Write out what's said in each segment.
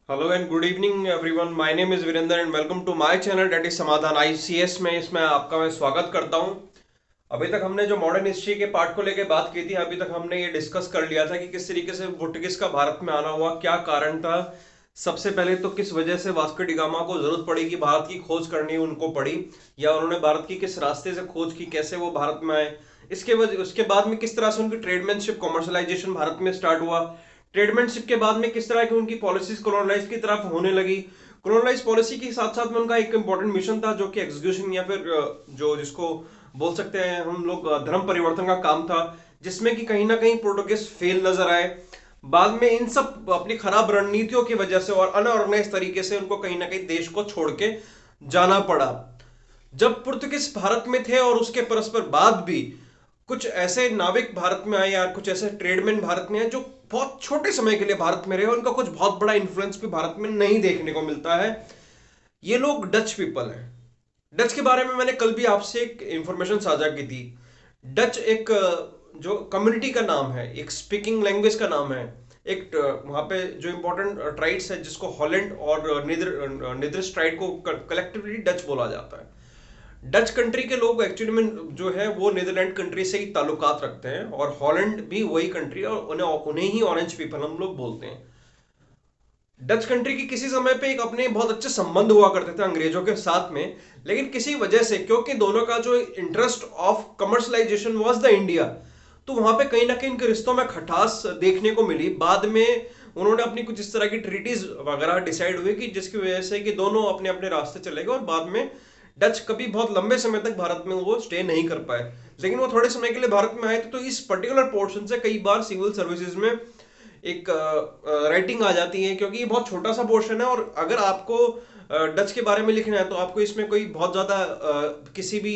Hello and good evening everyone. My name is Virendra and welcome to my channel that is Samadhan ICS में। इसमें आपका मैं स्वागत करता हूं। अभी तक हमने जो मॉडर्न हिस्ट्री के पार्ट को लेकर बात की थी, अभी तक हमने ये डिस्कस कर लिया था कि किस तरीके से पुर्तगाल का भारत में आना हुआ, क्या कारण था। सबसे पहले तो किस वजह से वास्को डी गामा को जरूरत पड़ी कि भारत की खोज करनी उनको पड़ी, या उन्होंने भारत की किस रास्ते से खोज की, कैसे वो भारत में आए। इसके वजह उसके बाद में किस तरह से उनकी ट्रेडमैनशिप कॉमर्शलाइजेशन भारत में स्टार्ट हुआ। ट्रेडमैनशिप के बाद में किस तरह की उनकी पॉलिसीज कोलोनलाइज की तरफ होने लगी। कोलोनलाइज पॉलिसी के साथ साथ में उनका एक इंपॉर्टेंट मिशन था जो कि एग्जीक्यूशन या फिर जो जिसको बोल सकते हैं हम लोग धर्म परिवर्तन का काम था, जिसमें कि कहीं ना कहीं पोर्टुगीज फेल नजर आए। बाद में इन सब अपनी खराब रणनीतियों की वजह से और अनऑर्गेनाइज तरीके से उनको कहीं ना कहीं देश को छोड़ के जाना पड़ा। जब पुर्तगाल भारत में थे और उसके परस्पर बाद भी कुछ ऐसे नाविक भारत में आए या कुछ ऐसे ट्रेडमैन भारत में आए जो बहुत छोटे समय के लिए भारत में रहे, और उनका कुछ बहुत बड़ा इन्फ्लुएंस भी भारत में नहीं देखने को मिलता है। ये लोग डच पीपल हैं। डच के बारे में मैंने कल भी आपसे एक इंफॉर्मेशन साझा की थी। डच एक जो कम्युनिटी का नाम है, एक स्पीकिंग लैंग्वेज का नाम है। एक वहां पे जो इंपॉर्टेंट ट्राइड्स है जिसको हॉलैंड और निदर स्ट्राइड को कलेक्टिवली डच बोला जाता है। डच कंट्री के लोग एक्चुअली में जो है वो नीदरलैंड कंट्री से ही ताल्लुकात रखते हैं, और हॉलैंड भी वही कंट्री है, और उन्हें ही ऑरेंज पीपल हम लोग बोलते हैं। डच कंट्री की किसी समय पे एक अपने बहुत अच्छे संबंध हुआ करते थे अंग्रेजों के साथ में, लेकिन किसी वजह से, क्योंकि दोनों का जो interest of commercialisation was the India, तो वहां पे कहीं ना कहीं इनके रिश्तों में खटास देखने को मिली। बाद में उन्होंने अपनी कुछ इस तरह की ट्रीटीज वगैरह डिसाइड हुई कि जिसकी वजह से कि दोनों अपने अपने रास्ते चले गए, और बाद में डच कभी बहुत लंबे समय तक भारत में वो स्टे नहीं कर पाए। लेकिन वो थोड़े समय के लिए भारत में आए थे, तो इस पर्टिकुलर पोर्शन से कई बार सिविल सर्विसेज में एक राइटिंग आ जाती है, क्योंकि ये बहुत छोटा सा पोर्शन है। और अगर आपको डच के बारे में लिखना है तो आपको इसमें कोई बहुत ज्यादा किसी भी,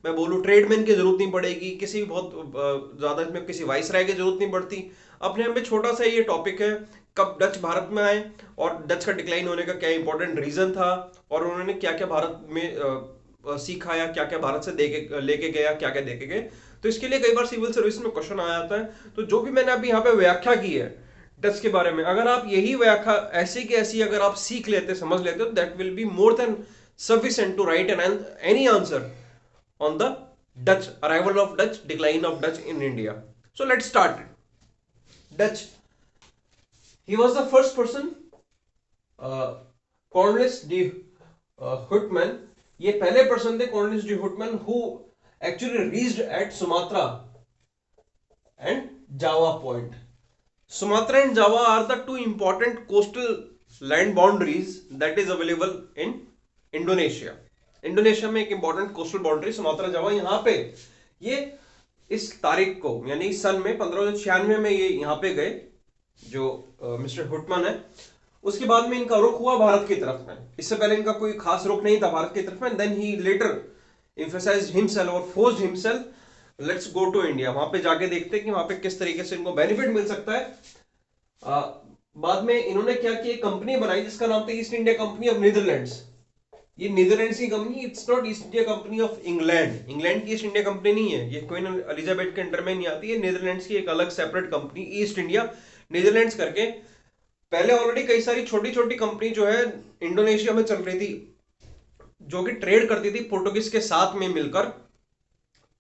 मैं बोलूँ, ट्रेडमैन की जरूरत नहीं पड़ेगी, किसी भी बहुत ज्यादा इसमें किसी वाइसराय की जरूरत नहीं पड़ती। अपने आप में छोटा सा ये टॉपिक है, कब डच भारत में आए और डच का डिक्लाइन होने का क्या इंपॉर्टेंट रीजन था, और उन्होंने क्या क्या भारत में सीखा, या क्या क्या भारत से देके लेके गया, क्या क्या देके गए। तो इसके लिए कई बार सिविल सर्विस में क्वेश्चन आ जाता है। तो जो भी मैंने अभी यहाँ पे व्याख्या की है डच के बारे में, अगर आप यही व्याख्या ऐसी की ऐसी अगर आप सीख लेते, समझ लेते, तो that will be more than sufficient to write any answer on the Dutch arrival of Dutch, decline of Dutch in India. So let's start. Dutch. He was the first person, uh, Cornelis de Houtman. ये पहले person थे, Cornelis de Houtman, who actually reached at Sumatra and Java Point. Sumatra and Java are the two important coastal land boundaries that is available in Indonesia. Indonesia में एक important coastal boundary Sumatra Java, यहाँ पे ये इस तारीख को यानी इस सन में 1596 में ये यहाँ पे गए जो मिस्टर हुटमन है। उसके बाद में इनका रुख हुआ भारत की तरफ में। इससे पहले इनका कोई खास रुख नहीं था भारत की तरफ में। Then he later emphasized himself और forced himself let's go to India. वहां पे जाके देखते हैं कि वहां पे किस तरीके से इनको बेनिफिट मिल सकता है। आ, बाद में इन्होंने क्या किया, कंपनी बनाई जिसका नाम था East India Company of Netherlands. ये नीदरलैंड्स की company, it's not east India Company of England. England की ईस्ट इंडिया कंपनी नहीं है, ये क्वीन एलिजाबेथ के अंडर में नहीं आती है। नीदरलैंड्स की एक अलग separate company east India Netherlands करके। पहले ऑलरेडी कई सारी छोटी छोटी कंपनी जो है इंडोनेशिया में चल रही थी, जो कि ट्रेड करती थी पोर्टुगीज के साथ में मिलकर।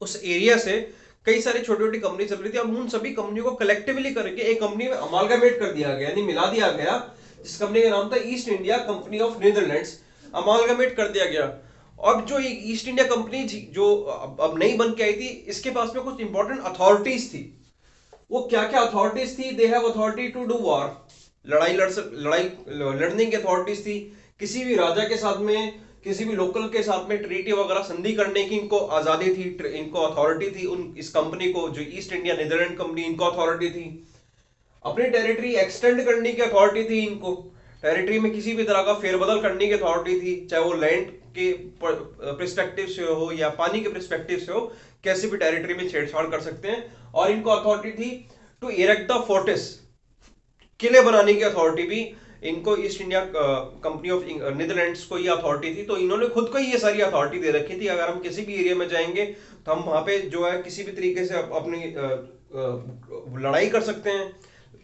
उस एरिया से कई सारी छोटी छोटी कंपनी चल रही थी। अब उन सभी कंपनियों को कलेक्टिवली करके एक कंपनी में अमालगामेट कर दिया गया, यानी मिला दिया गया, जिस कंपनी का नाम था East India Company of Netherlands. Amalgamate कर दिया गया। अब जो ईस्ट इंडिया कंपनी थी जो अब नई बन के आई थी, इसके पास में कुछ इंपॉर्टेंट अथॉरिटीज थी। वो क्या क्या अथॉरिटीज थी? They have authority to do war, लड़ाई लड़ने की अथॉरिटीज थी। किसी भी राजा के साथ में, किसी भी लोकल के साथ में ट्रीटी वगैरह संधि करने की इनको आजादी थी, इनको अथॉरिटी थी। उन इस कंपनी को, जो ईस्ट इंडिया नीदरलैंड कंपनी, इनको अथॉरिटी थी। अपनी टेरिटरी एक्सटेंड करने की अथॉरिटी थी इनको। टेरिटरी में किसी भी तरह का फेरबदल करने की अथॉरिटी थी, चाहे वो लैंड के पर्सपेक्टिव से हो या पानी के पर्सपेक्टिव से हो, कैसे भी टेरिटरी में छेड़छाड़ कर सकते हैं। और इनको अथॉरिटी थी टू इरेक्ट द फोर्टिस, किले बनाने की अथॉरिटी भी इनको east India Company of Netherlands को ये अथॉरिटी थी। तो इन्होंने खुद को ये सारी अथॉरिटी दे रखी थी, अगर हम किसी भी एरिया में जाएंगे तो हम वहां पे जो है किसी भी तरीके से अपनी लड़ाई कर सकते हैं।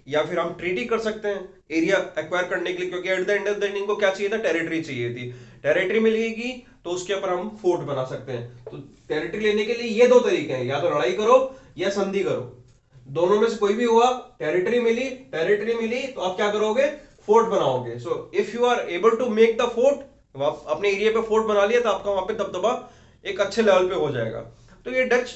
या फिर हम ट्रीटी कर सकते हैं एरिया एक्वायर करने के लिए, क्योंकि at the end of the इनको क्या चाहिए था, टेरिटरी चाहिए थी। टेरिटरी मिलेगी तो उसके ऊपर हम फोर्ट बना सकते हैं। तो टेरिटरी लेने के लिए ये दो तरीके हैं, या तो लड़ाई करो या संधि करो, दोनों में से कोई भी हुआ। टेरिटरी मिली तो आप क्या करोगे, फोर्ट बनाओगे। So if you are able to make the fort, अपने एरिया पे फोर्ट बना लिया तो आपका वहां पे दबदबा एक अच्छे लेवल पे हो जाएगा। तो ये डच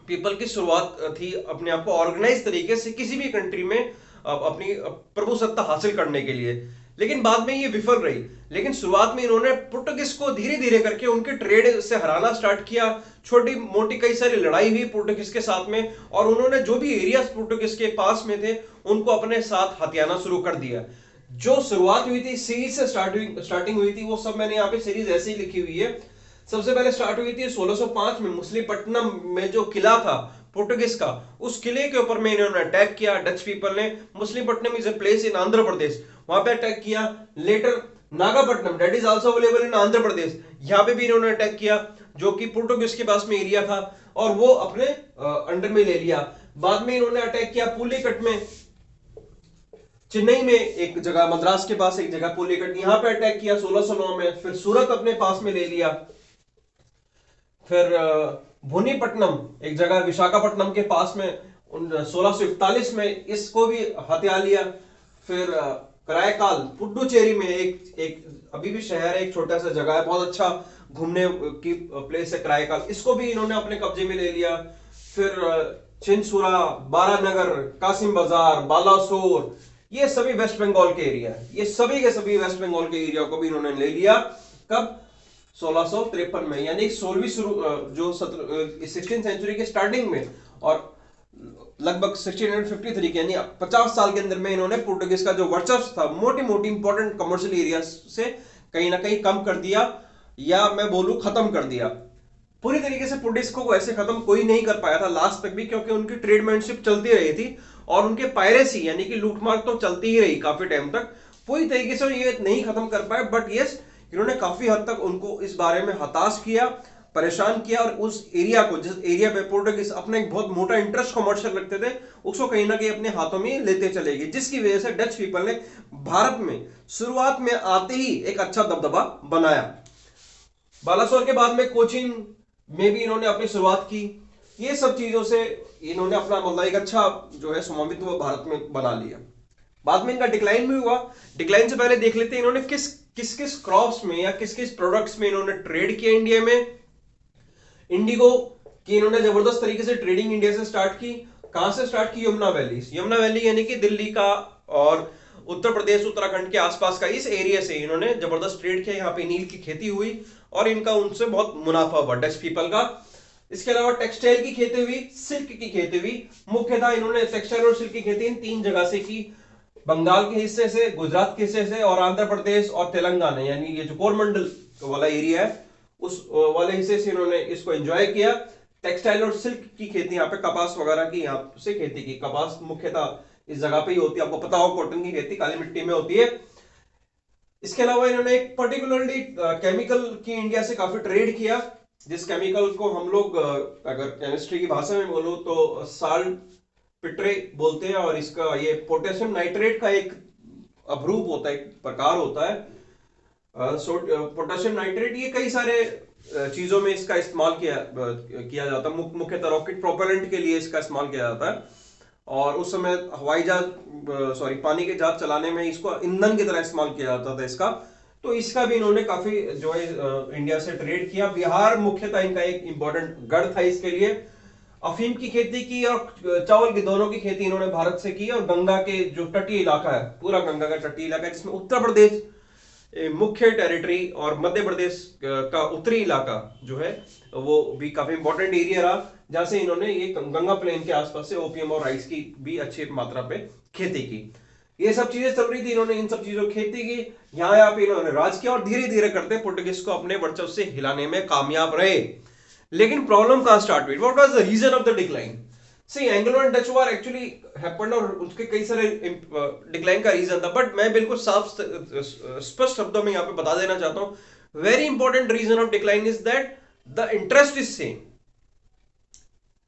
पीपल की शुरुआत थी अपने आप को ऑर्गेनाइज तरीके से किसी भी कंट्री में अपनी प्रभुसत्ता हासिल करने के लिए। लेकिन बाद में ये विफल रही। लेकिन शुरुआत में इन्होंने पुर्तगाल को धीरे धीरे करके उनके ट्रेड से हराना स्टार्ट किया। छोटी मोटी कई सारी लड़ाई हुई पुर्तगाल के साथ में, और उन्होंने जो भी एरियाज पुर्तगाल के पास में थे उनको अपने साथ हथियाना शुरू कर दिया। जो शुरुआत हुई थी सीरीज से स्टार्टिंग हुई थी, वो सब मैंने यहाँ पे सीरीज ऐसे ही लिखी हुई है। सबसे पहले स्टार्ट हुई थी 1605 में मछलीपट्टनम में, जो किला था पुर्तगाल का, उस किले के ऊपर में इन्होंने अटैक किया डच पीपल ने। Machilipatnam is a place in Andhra Pradesh, वहां पे अटैक किया। Later Nagapattinam that is also available in Andhra Pradesh, यहाँ पे भी इन्होंने अटैक किया, जो कि पुर्तगाल के पास में एरिया था, और वो अपने अंडर में ले लिया। बाद में इन्होंने अटैक किया पुलिकट में, चेन्नई में एक जगह, मद्रास के पास एक जगह पुलिकट, यहां पे अटैक किया 1609 में। फिर सूरत अपने पास में ले लिया। फिर भुनीपट्टनम एक जगह विशाखापट्टनम के पास में 1641 में इसको भी हथिया लिया। फिर करायकाल पुडुचेरी में एक अभी भी शहर है, एक छोटा सा जगह है, बहुत अच्छा घूमने की प्लेस है करायकाल, इसको भी इन्होंने अपने कब्जे में ले लिया। फिर चिनसुरा, बारानगर, कासिम बाजार, बालासोर, ये सभी वेस्ट बंगाल के एरिया है। ये सभी के सभी वेस्ट बंगाल के एरिया को भी इन्होंने ले लिया। कब, 1653 में, यानी 16वीं जो 16th सेंचुरी के स्टार्टिंग में, और लगभग 1653 के यानी 50 साल के अंदर में इन्होंने पुर्तगाल का जो वर्चस्व था मोटी मोटी इंपॉर्टेंट कमर्शियल एरिया से कहीं ना कहीं कम कर दिया, या मैं बोलूं खत्म कर दिया। पूरी तरीके से पुर्तगाल को ऐसे खत्म कोई नहीं कर पाया था लास्ट तक भी, क्योंकि उनकी ट्रेडमैनशिप चलती रही थी और उनके पायरेसी यानी कि लूटमार तो चलती ही रही काफी टाइम तक। पूरी तरीके से ये नहीं खत्म कर पाए, बट यस इन्होंने काफी हद तक उनको इस बारे में हताश किया, परेशान किया, और उस एरिया को, जिस एरिया पे पुर्तगाल अपना एक बहुत मोटा इंटरेस्ट कमर्शियल रखते थे, उसको कहीं ना कहीं अपने हाथों में लेते चले गए, जिसकी वजह से डच पीपल ने भारत में शुरुआत में आते ही एक अच्छा दबदबा बनाया। बालासोर के बाद में कोचीन में भी इन्होंने अपनी शुरुआत की। ये सब चीजों से इन्होंने अपना मतलब एक अच्छा जो है स्वामित्व भारत में बना लिया। बाद में इनका डिक्लाइन भी हुआ। डिक्लाइन से पहले देख लेते हैं इन्होंने किस किस क्रॉप्स में या किस किस प्रोडक्ट्स में इन्होंने ट्रेड किया इंडिया में। इंडिगो की इन्होंने जबरदस्त तरीके से ट्रेडिंग इंडिया से स्टार्ट की। कहां से स्टार्ट की, यमुना वैली। यमुना वैली यानी कि दिल्ली का और उत्तर प्रदेश उत्तराखंड के आसपास का इस एरिया से इन्होंने जबरदस्त ट्रेड किया। यहाँ पे नील की खेती हुई और इनका उनसे बहुत मुनाफा हुआ डच पीपल का। इसके अलावा टेक्सटाइल की खेती हुई, सिल्क की खेती हुई। मुख्यतः इन्होंने टेक्सटाइल और सिल्क की खेती इन 3 जगह से की, बंगाल के हिस्से से, गुजरात के हिस्से से, और आंध्र प्रदेश और तेलंगाना यानी ये जो कोरमंडल वाला एरिया है उस वाले हिस्से से इन्होंने इसको एंजॉय किया। टेक्सटाइल और सिल्क की खेती, यहाँ पे कपास वगैरह की यहाँ से खेती की। कपास मुख्यतः इस जगह पे ही होती है, आपको पता हो, कॉटन की खेती काली मिट्टी में होती है। इसके अलावा इन्होंने एक पर्टिकुलरली केमिकल की इंडिया से काफी ट्रेड किया, जिस केमिकल को हम लोग अगर केमिस्ट्री की भाषा में बोलो तो साल्ट पिट्रे बोलते हैं, और इसका ये पोटेशियम नाइट्रेट का एक अभ्रूप होता है, एक प्रकार होता है पोटेशियम नाइट्रेट। ये कई सारे चीजों में इसका इस्तेमाल किया जाता है, मुख्यतः रॉकेट प्रोपेलेंट के लिए इसका इस्तेमाल किया जाता है। और उस समय हवाई जहाज पानी के जहाज चलाने में इसको ईंधन की तरह इस्तेमाल किया जाता था इसका। तो इसका भी इन्होंने काफी जो है इंडिया से ट्रेड किया। बिहार मुख्यतः इनका एक इंपॉर्टेंट गढ़ था इसके लिए। अफीम की खेती की और चावल की, दोनों की खेती इन्होंने भारत से की। और गंगा के जो तटीय इलाका है, पूरा गंगा का तटीय इलाका है, जिसमें उत्तर प्रदेश मुख्य टेरिटरी और मध्य प्रदेश का उत्तरी इलाका जो है वो भी काफी इंपॉर्टेंट एरिया रहा, जहां से इन्होंने ये गंगा प्लेन के आसपास से ओपियम और राइस की भी अच्छी मात्रा पे खेती की। ये सब चीजें चल रही थी, इन्होंने इन सब चीजों की खेती की, यहाँ पे इन्होंने राज किया, और धीरे धीरे करते पुर्तगाल को अपने वर्चस्व से हिलाने में कामयाब रहे। लेकिन प्रॉब्लम कहां स्टार्ट हुई? What was the reason of the decline? See, Anglo and Dutch war actually happened, और उसके कई सारे डिक्लाइन का रीजन था, बट मैं बिल्कुल साफ स्पष्ट शब्दों में यहाँ पे बता देना चाहता हूं। Very important reason of decline is that the interest is same.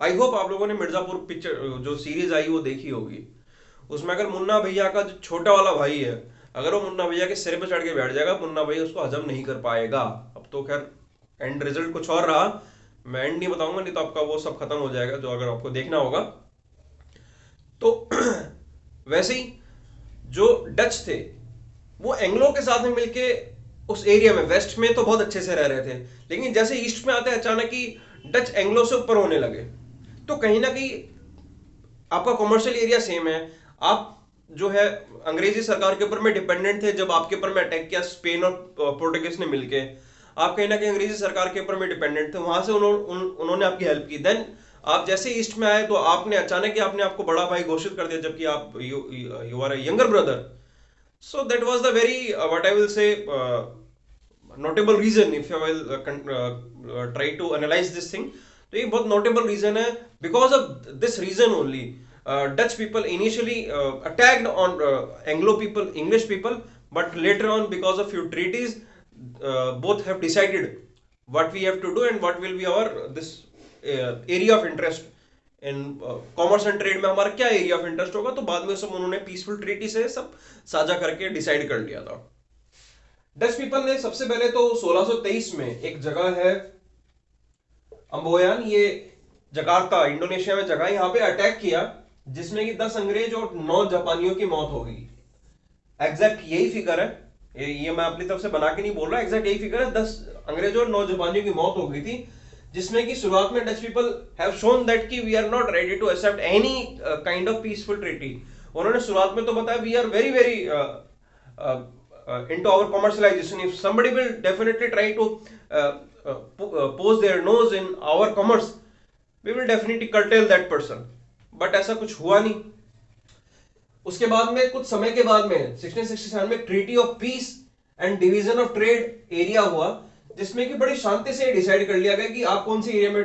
I hope आप लोगों ने मिर्जापुर पिक्चर जो सीरीज आई वो देखी होगी। उसमें अगर मुन्ना भैया का जो छोटा वाला भाई है, अगर वो मुन्ना भैया के सिर पे चढ़ के बैठ जाएगा, मुन्ना भैया उसको हजम नहीं कर पाएगा। अब तो खैर एंड रिजल्ट कुछ और रहा, मैं एंड नहीं बताऊंगा, नहीं तो आपका वो सब खत्म हो जाएगा जो अगर आपको देखना होगा तो। वैसे ही जो डच थे वो एंग्लो के साथ में मिलके उस एरिया में वेस्ट में तो बहुत अच्छे से रह रहे थे, लेकिन जैसे ईस्ट में आते अचानक ही डच एंग्लो से ऊपर होने लगे। तो कहीं ना कहीं आपका कॉमर्शियल एरिया सेम है, आप जो है अंग्रेजी सरकार के ऊपर में डिपेंडेंट थे। जब आपके ऊपर में अटैक किया स्पेन और पोर्टुगीज ने मिलके, आप कहीं ना कहीं अंग्रेजी सरकार के ऊपर में डिपेंडेंट थे, वहां से उन्होंने आपकी हेल्प की। देन आप जैसे ईस्ट में आए तो आपने अचानक ही आपने आपको बड़ा भाई घोषित कर दिया, जबकि आप you are a younger brother. So that was the very what I will say notable reason if I will try to analyze this thing. तो ये बहुत notable reason है, because of this reason only Dutch people initially attacked on Anglo people, English people, but later on because of few treaties both have decided what we have to do and what will be our this area of interest in commerce and trade में हमारा क्या area of interest होगा। तो बाद में सब उन्होंने peaceful treaty से सब साझा करके डिसाइड कर लिया था। डच पीपल ने सबसे पहले तो 1623 में एक जगह है अम्बोयान, ये जकार्ता इंडोनेशिया में जगह, यहाँ पे अटैक किया, जिसमें कि 10 अंग्रेज और 9 जापानियों की मौत हो गई। एग्जैक्ट यही फिगर है, ये मैं अपनी तरफ से बना के नहीं बोल रहा, एग्जैक्ट यही फिगर है। 10 अंग्रेजों और 9 जापानियों की मौत हो गई थी, जिसमें कि शुरुआत में Dutch people have shown that कि we are not ready to accept any kind of peaceful treaty. उन्होंने शुरुआत में तो बताया we are very very into our commercialization. If somebody will definitely try to pose their nose in our commerce, we will definitely curtail that person. But ऐसा कुछ हुआ नहीं। उसके बाद में कुछ समय के बाद में 1667 में treaty of peace and division of trade area हुआ, जिसमें कि बड़ी शांति से डिसाइड कर लिया गया कि आप कौन सी एरिया में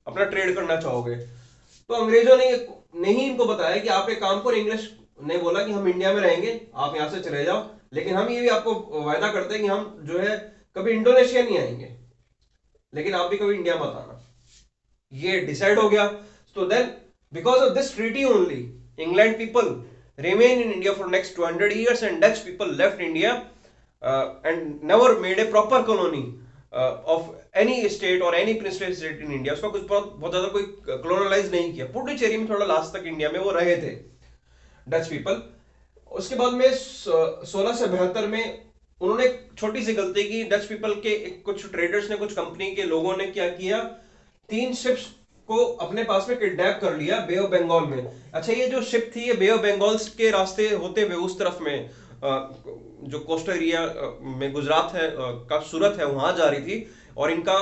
अपना ट्रेड करना चाहोगे। तो अंग्रेजों ने नहीं इनको बताया कि आप एक काम करो, इंग्लिश ने बोला कि हम इंडिया में रहेंगे, आप यहां से चले जाओ, लेकिन हम ये भी आपको वायदा करते हैं कि हम जो है कभी इंडोनेशिया नहीं आएंगे, लेकिन आप भी कभी इंडिया मत आना। ये डिसाइड हो गया। तो then because of this treaty only England people remain in India for next 200 years and Dutch people left India and never made a proper colony of any state or any princely state in India. उसका कुछ बहुत ज्यादा कोई colonialize नहीं किया। पुडुचेरी में थोड़ा last तक इंडिया में वो रहे थे डच पीपल। उसके बाद में 1672 में उन्होंने एक छोटी सी गलती की। डच पीपल के कुछ ट्रेडर्स ने, कुछ कंपनी के लोगों ने क्या किया, 3 शिप्स को अपने पास में किडनैप कर लिया बे ऑफ बंगाल में। अच्छा, ये जो शिप थी ये बे ऑफ बंगाल के रास्ते होते हुए उस तरफ में जो कोस्टल एरिया में गुजरात है का सूरत है वहां जा रही थी, और इनका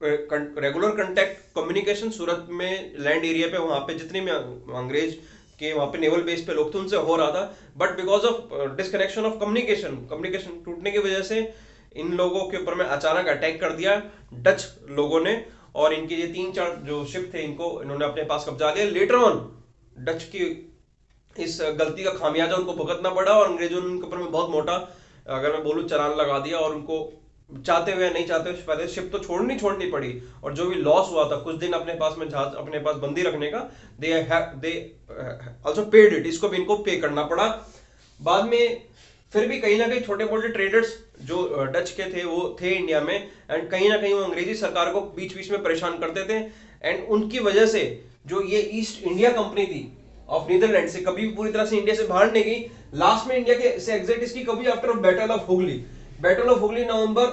रेगुलर कांटेक्ट कम्युनिकेशन सूरत में लैंड एरिया पे वहां पे जितने में अंग्रेज के वहां पे नेवल बेस पे लोग थे उनसे हो रहा था। But because of disconnection of communication टूटने की वजह से इन लोगों के ऊपर में अचानक अटैक कर दिया डच लोगों ने, और इनके ये 3-4 जो शिप थे इनको इन्होंने अपने पास कब्जा लिया। लेटर ऑन डच की इस गलती का खामियाजा उनको भुगतना पड़ा, और अंग्रेजों ने उनके ऊपर में बहुत मोटा, अगर मैं बोलूं, चालान लगा दिया, और उनको चाहते हुए नहीं चाहते हुए पहले शिप तो छोड़नी पड़ी, और जो भी लॉस हुआ था कुछ दिन अपने पास में जहाज अपने पास बंदी रखने का, दे आल्सो पेड इट, इसको भी इनको पे करना पड़ा। बाद में फिर भी कहीं ना कहीं छोटे मोटे ट्रेडर्स जो डच के थे वो थे इंडिया में, एंड कहीं ना कहीं वो अंग्रेजी सरकार को बीच बीच में परेशान करते थे, एंड उनकी वजह से जो ये ईस्ट इंडिया कंपनी थी ऑफ नीदरलैंड से कभी पूरी तरह से इंडिया से बाहर नहीं गई। लास्ट में इंडिया के से एग्जिट इसकी कभी आफ्टर बैटल ऑफ हुगली नवंबर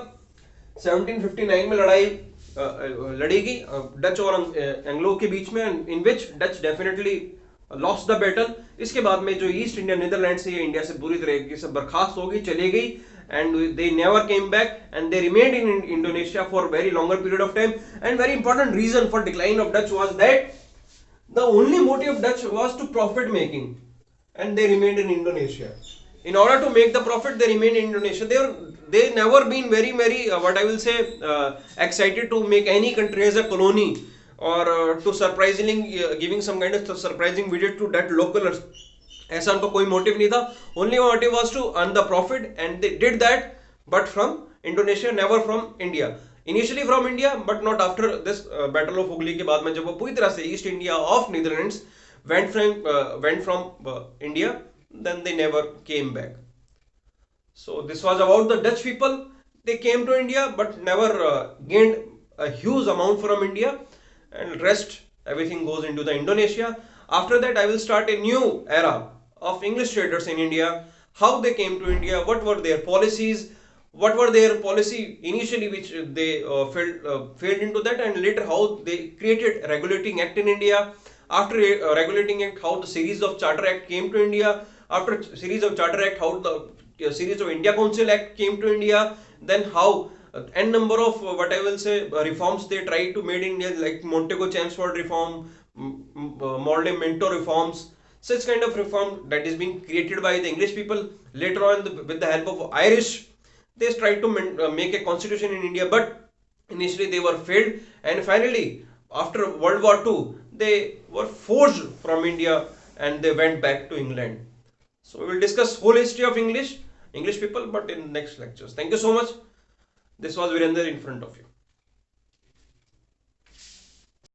1759 में लड़ाई लड़ी गई डच और एंग्लो के बीच में, in which Dutch definitely lost the battle. इसके बाद में जो ईस्ट इंडिया नीदरलैंड से इंडिया से पूरी तरीके से बर्खास्त हो गई, चली गई, and they never came back and they remained in Indonesia for very longer period of time. And very important reason for decline of Dutch was that the only motive of Dutch was to profit making, and they remained in Indonesia. In order to make the profit, they remained in Indonesia. They never been very what I will say excited to make any country as a colony, or to surprisingly giving some kind of surprising visit to that locals. ऐसा उनका कोई motive नहीं था। Only motive was to earn the profit, and they did that, but from Indonesia, never from India. Initially from India, but not after this battle of Hooghly के बाद में, जब वो पूरी तरह से east India of Netherlands went from India, then they never came back. So this was about the Dutch people. They came to India but never gained a huge amount from India, and rest everything goes into the Indonesia. After that, I will start a new era of English traders in India. How they came to India, what were their policies, what were their policy initially which they failed into that, and later how they created regulating act in India. After regulating act, how the series of charter act came to India. After series of charter act, how the series of India Council Act came to India. Then how n number of what I will say reforms they tried to made in India, like Montego Chelmsford reform, Morley Minto reforms, such kind of reform that is being created by the English people. Later on, with the help of Irish, they tried to make a constitution in India, but initially they were failed, and finally after World War II they were forced from India and they went back to England. So we will discuss whole history of English people, but in next lectures. Thank you so much. This was Virender in front of you.